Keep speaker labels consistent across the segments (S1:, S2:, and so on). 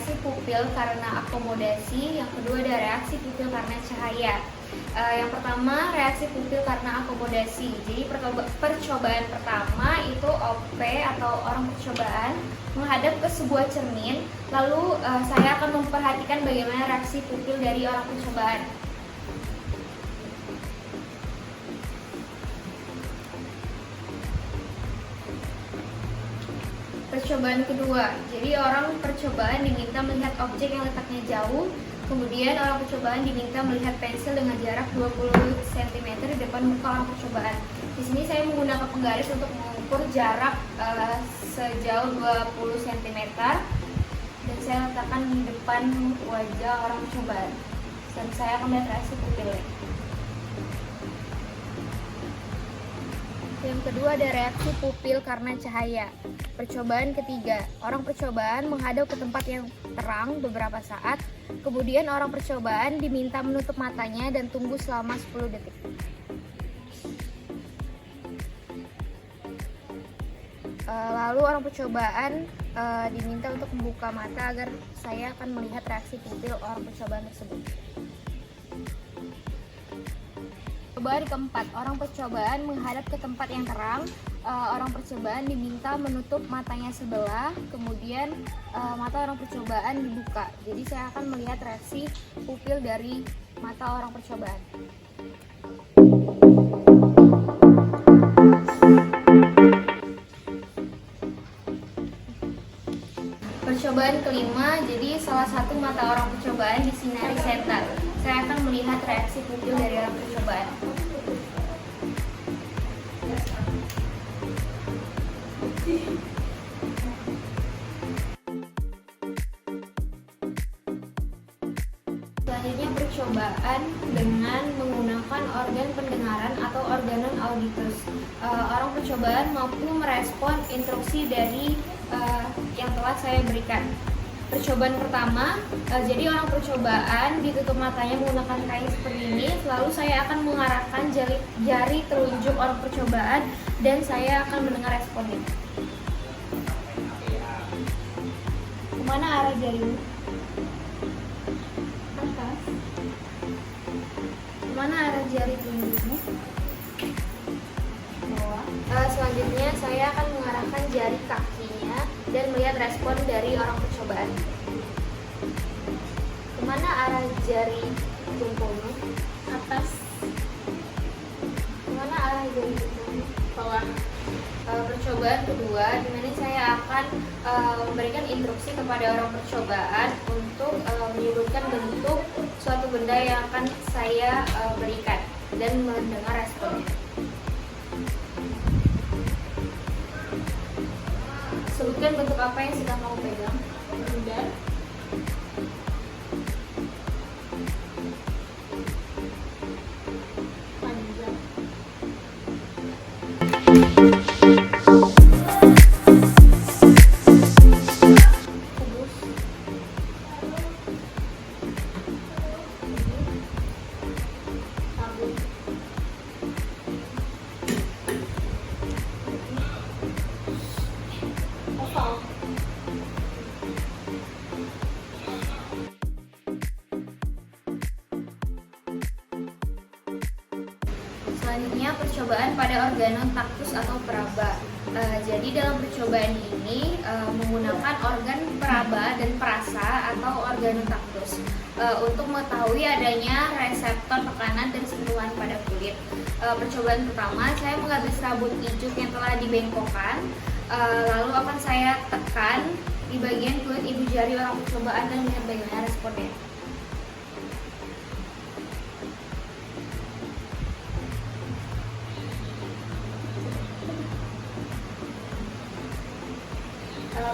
S1: reaksi pupil karena akomodasi, yang kedua ada reaksi pupil karena cahaya. Yang pertama reaksi pupil karena akomodasi. Jadi percobaan pertama itu OP atau orang percobaan menghadap ke sebuah cermin, lalu saya akan memperhatikan bagaimana reaksi pupil dari orang percobaan. Percobaan kedua, jadi orang percobaan diminta melihat objek yang letaknya jauh, kemudian orang percobaan diminta melihat pensil dengan jarak 20 cm di depan muka orang percobaan. Di sini saya menggunakan penggaris untuk mengukur jarak sejauh 20 cm dan saya letakkan di depan wajah orang percobaan. Dan saya akan melihat reaksi pupilnya. Yang kedua ada reaksi pupil karena cahaya. Percobaan ketiga, orang percobaan menghadap ke tempat yang terang beberapa saat, kemudian orang percobaan diminta menutup matanya dan tunggu selama 10 detik. Lalu orang percobaan diminta untuk membuka mata agar saya akan melihat reaksi pupil orang percobaan tersebut. Percobaan keempat, orang percobaan menghadap ke tempat yang terang. Orang percobaan diminta menutup matanya sebelah, kemudian mata orang percobaan dibuka. Jadi saya akan melihat reaksi pupil dari mata orang percobaan. Percobaan kelima, jadi salah satu mata orang percobaan disinari setan. Saya akan melihat reaksi pupil dari orang percobaan. Selanjutnya percobaan dengan menggunakan organ pendengaran atau organon auditus. Orang percobaan mampu merespon instruksi dari yang telah saya berikan. Percobaan pertama, jadi orang percobaan ditutup matanya menggunakan kain seperti ini, lalu saya akan mengarahkan jari telunjuk orang percobaan dan saya akan mendengar responnya. Kemana arah jarimu? Atas. Kemana arah jari telunjukmu? Bawah. Selanjutnya saya akan mengarahkan jari kakinya dan melihat respon dari orang percobaan. Kemana arah jari jempolmu? Atas. Kemana arah jari jempolmu? Bawah. Percobaan kedua, di mana saya akan memberikan instruksi kepada orang percobaan untuk menyebutkan bentuk suatu benda yang akan saya berikan dan mendengar responnya. Sebutkan bentuk apa yang sedang kamu pegang. Benda. Panjang. Kubus. Tabung. Oval. Selanjutnya percobaan pada organon taktus atau peraba. Jadi dalam percobaan ini menggunakan organ peraba dan perasa atau organon taktus untuk mengetahui adanya reseptor tekanan dan sentuhan pada kulit. Percobaan pertama, saya mengambil serabut ijuk yang telah dibengkokkan, lalu akan saya tekan di bagian kulit ibu jari orang percobaan dan melihat bagaimana responnya.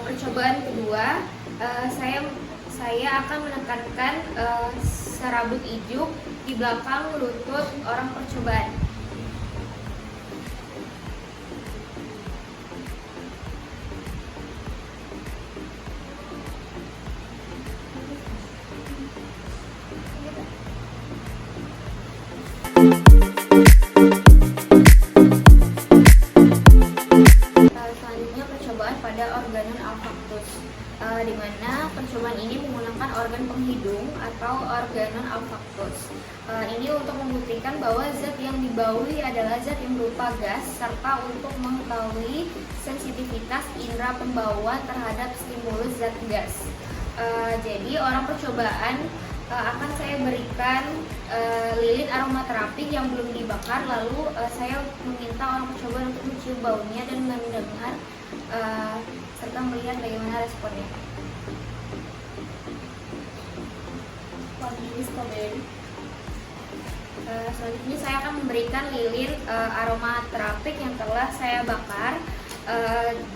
S1: Percobaan kedua, saya akan menekankan serabut ijuk di belakang lutut orang percobaan. Selanjutnya percobaan pada organon olfaktus, di mana dimana percobaan ini menggunakan organ penghidung atau organon olfaktus. Ini untuk membuktikan bahwa zat yang dibaui adalah zat yang berupa gas, serta untuk mengetahui sensitivitas indera pembauan terhadap stimulus zat gas. Jadi orang percobaan akan saya berikan lilin aromaterapi yang belum dibakar, lalu saya meminta orang percobaan untuk mencium baunya dan mendengar serta melihat bagaimana responnya.
S2: Vanili strawberry.
S1: Selanjutnya saya akan memberikan lilin aromaterapi yang telah saya bakar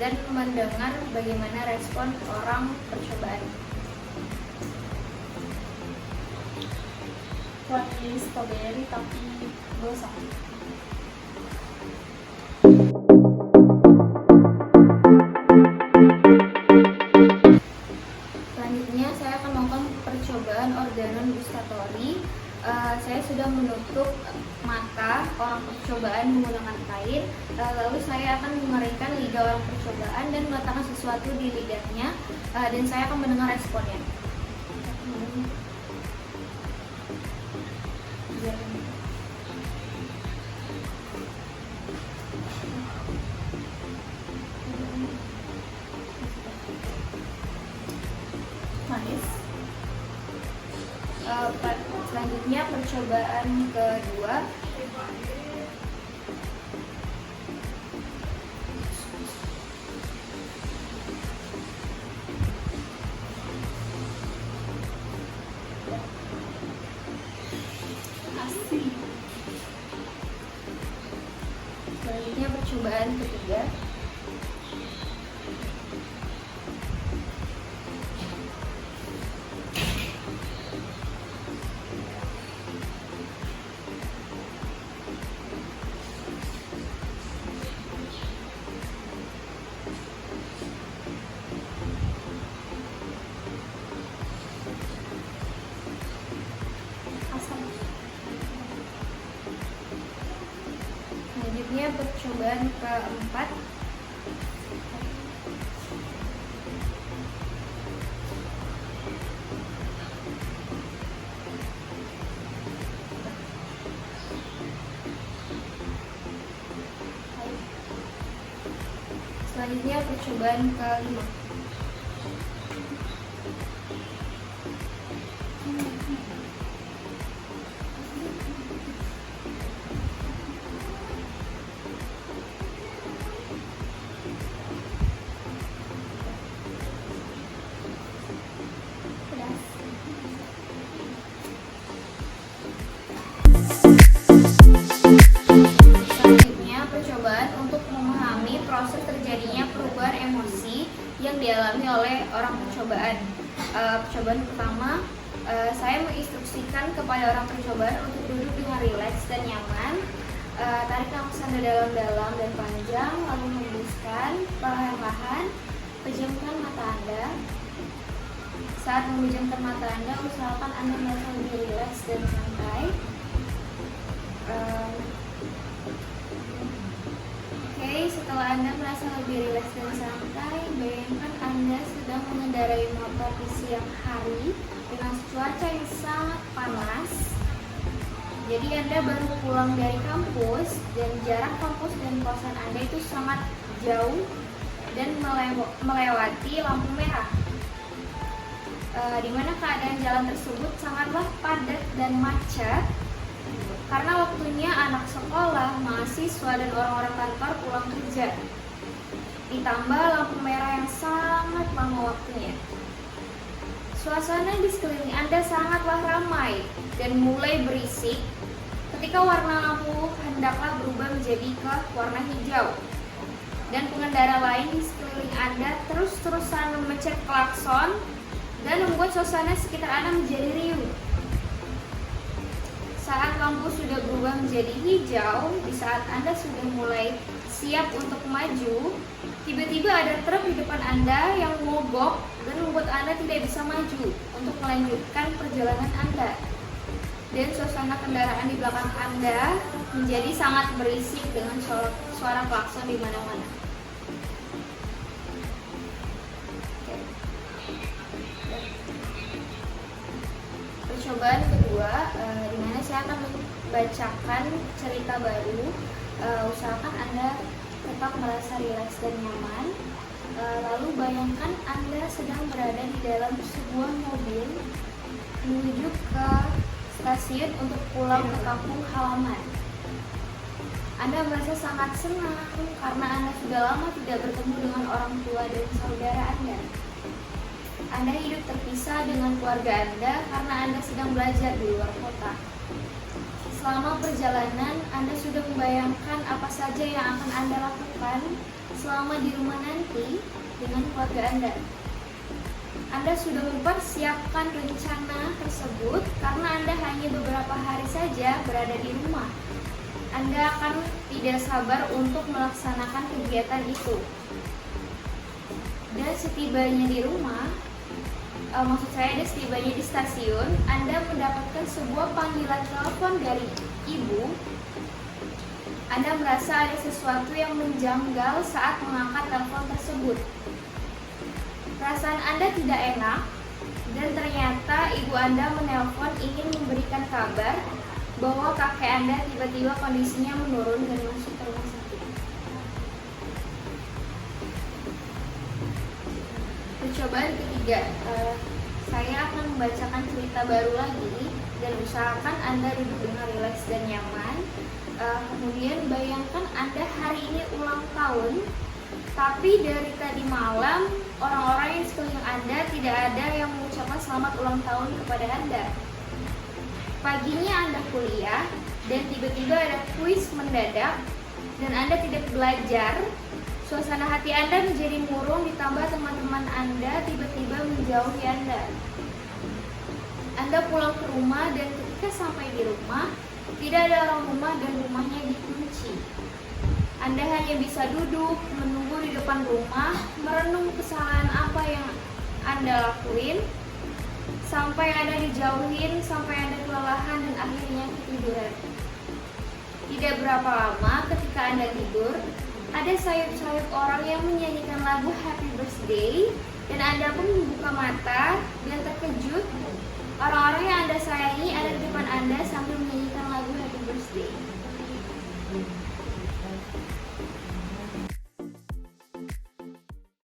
S1: dan mendengar bagaimana respon orang percobaan.
S2: Vanili strawberry tapi gosong.
S1: Selanjutnya saya akan melakukan percobaan organon gustatori. Saya sudah menutup mata orang percobaan menggunakan kain, lalu saya akan mengeringkan lidah orang percobaan dan meletakkan sesuatu di lidahnya, dan saya akan mendengar responnya.
S2: Manis.
S1: Selanjutnya percobaan kedua.
S2: Asin.
S1: Selanjutnya percobaan ketiga.
S2: Asam.
S1: Selanjutnya percobaan keempat. Selanjutnya percobaan kelima.
S2: Pedas.
S1: Selanjutnya percobaan untuk memahami proses terjadinya perubahan emosi yang dialami oleh orang percobaan. Percobaan pertama, saya menginstruksikan kepada orang percobaan untuk duduk dengan rileks dan nyaman. Tarik nafas Anda dalam-dalam dan panjang, lalu hembuskan perlahan-lahan. Pejamkan mata Anda. Saat memejamkan mata Anda, usahakan Anda merasa lebih rileks dan santai. Oke, setelah Anda merasa lebih rileks dan santai, bayangkan Anda sedang mengendarai motor di siang hari dengan cuaca yang sangat panas. Jadi Anda baru pulang dari kampus dan jarak kampus dan kosan Anda itu sangat jauh dan melewati lampu merah. Di mana keadaan jalan tersebut sangatlah padat dan macet karena waktunya anak sekolah, mahasiswa, dan orang-orang kantor pulang kerja. Ditambah lampu merah yang sangat lama waktunya. Suasana di sekeliling Anda sangatlah ramai dan mulai berisik ketika warna lampu hendaklah berubah menjadi ke warna hijau. Dan pengendara lain di sekeliling Anda terus-terusan memencet klakson dan membuat suasana sekitar Anda menjadi riuh. Saat lampu sudah berubah menjadi hijau, di saat Anda sudah mulai siap untuk maju, tiba-tiba ada truk di depan Anda yang mogok dan membuat Anda tidak bisa maju untuk melanjutkan perjalanan Anda. Dan suasana kendaraan di belakang Anda menjadi sangat berisik dengan suara klakson di mana-mana. percobaan kedua, di mana saya akan membacakan cerita baru. Usahakan Anda tetap merasa rileks dan nyaman. Lalu bayangkan Anda sedang berada di dalam sebuah mobil menuju ke stasiun untuk pulang ke kampung halaman. Anda merasa sangat senang karena Anda sudah lama tidak bertemu dengan orang tua dan saudara Anda. Anda hidup terpisah dengan keluarga Anda karena Anda sedang belajar di luar kota. Selama perjalanan, Anda sudah membayangkan apa saja yang akan Anda lakukan selama di rumah nanti dengan keluarga Anda. Anda sudah mempersiapkan rencana tersebut karena Anda hanya beberapa hari saja berada di rumah. Anda akan tidak sabar untuk melaksanakan kegiatan itu. Dan setibanya di rumah, setibanya di stasiun, Anda mendapatkan sebuah panggilan telepon dari ibu. Anda merasa ada sesuatu yang menjanggal saat mengangkat telepon tersebut. Perasaan Anda tidak enak, dan ternyata ibu Anda menelpon ingin memberikan kabar bahwa kakek Anda tiba-tiba kondisinya menurun dan masuk ke rumah sakit. Percobaan ketiga, saya akan membacakan cerita baru lagi dan usahakan Anda duduk dengan rileks dan nyaman. Kemudian bayangkan Anda hari ini ulang tahun, tapi dari tadi malam orang-orang yang sekeliling Anda tidak ada yang mengucapkan selamat ulang tahun kepada Anda. Paginya Anda kuliah dan tiba-tiba ada kuis mendadak dan Anda tidak belajar. Suasana hati Anda menjadi murung ditambah teman-teman Anda tiba-tiba menjauhi Anda. Anda pulang ke rumah dan ketika sampai di rumah, tidak ada orang rumah dan rumahnya dikunci. Anda hanya bisa duduk, menunggu di depan rumah, merenung kesalahan apa yang Anda lakuin, sampai Anda dijauhin, sampai Anda kelelahan dan akhirnya ketiduran. Tidak berapa lama ketika Anda tidur, ada sayup-sayup orang yang menyanyikan lagu Happy Birthday dan Anda pun membuka mata dan terkejut. Orang-orang yang Anda sayangi ada di depan Anda sambil menyanyikan lagu Happy Birthday.